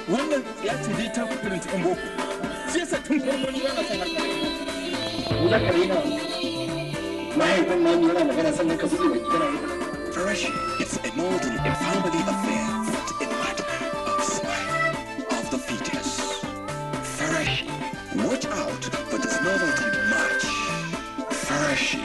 wannan ya ce dai ta fi irin cikin boko shi yasa tun farko ni yana son harkar mu za ka rena mahaifin ma yana magana sannan ka buɗe baki kana yi. Farashi is a northern and family affair but a matter of survival of the fetus. Farashi, watch out for this novelty match. Farashi.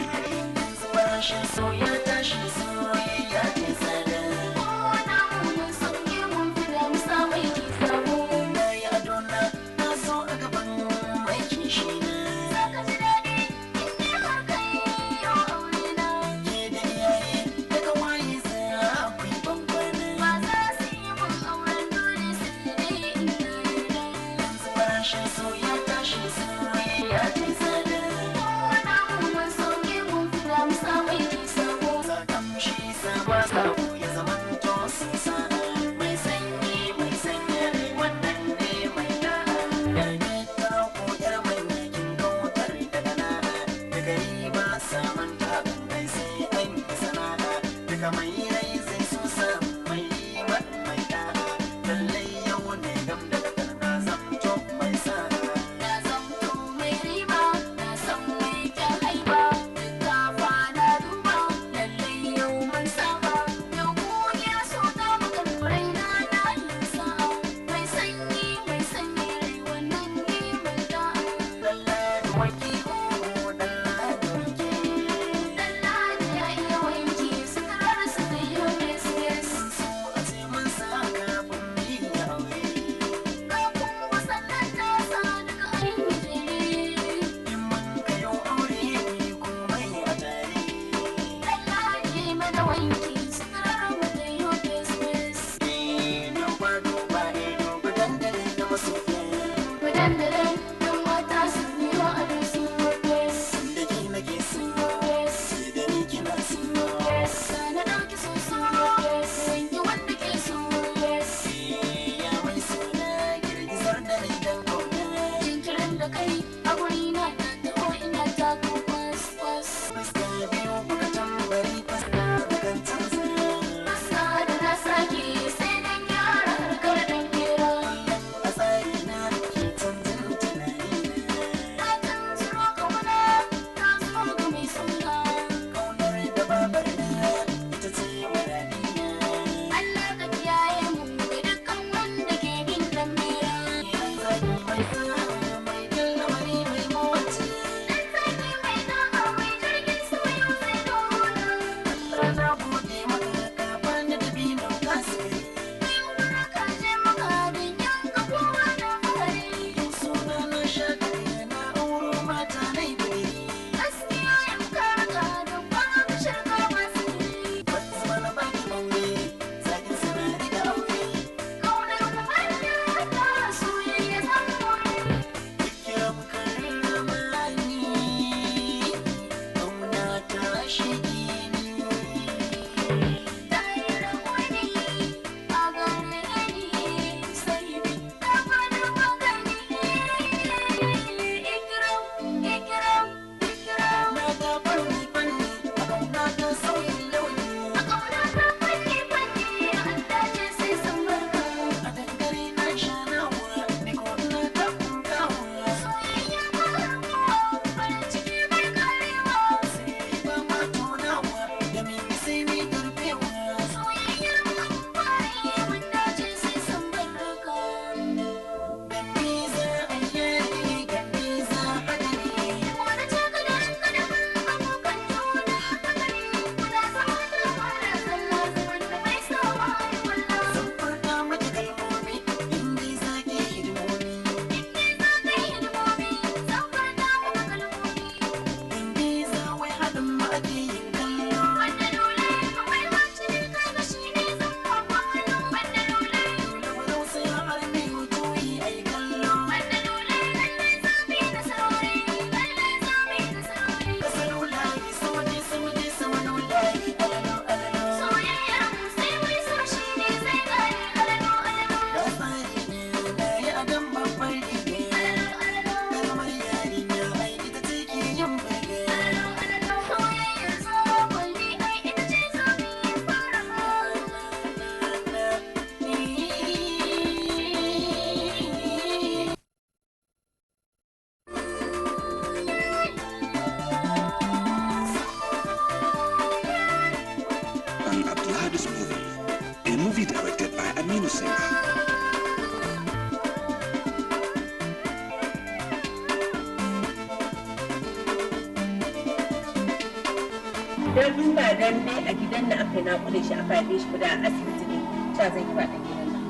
Dan ba dan dai a gidan da aka yi naƙuda shi aka haife shi da asibiti ne sha zan yi ba dan gidan nan.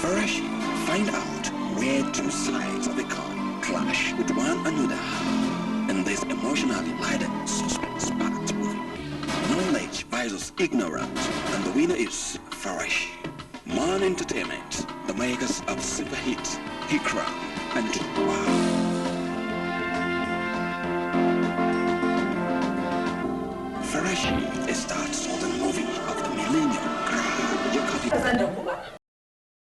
Farashi find out where two sides of the coin clash with one another in this emotionally laden suspense-packed movie. Knowledge versus ignorance, and the winner is Farashi. Man Entertainment, the makers of super hits Hikra and Wow. Farashi is that southern movie of the millennium. Grab your copy.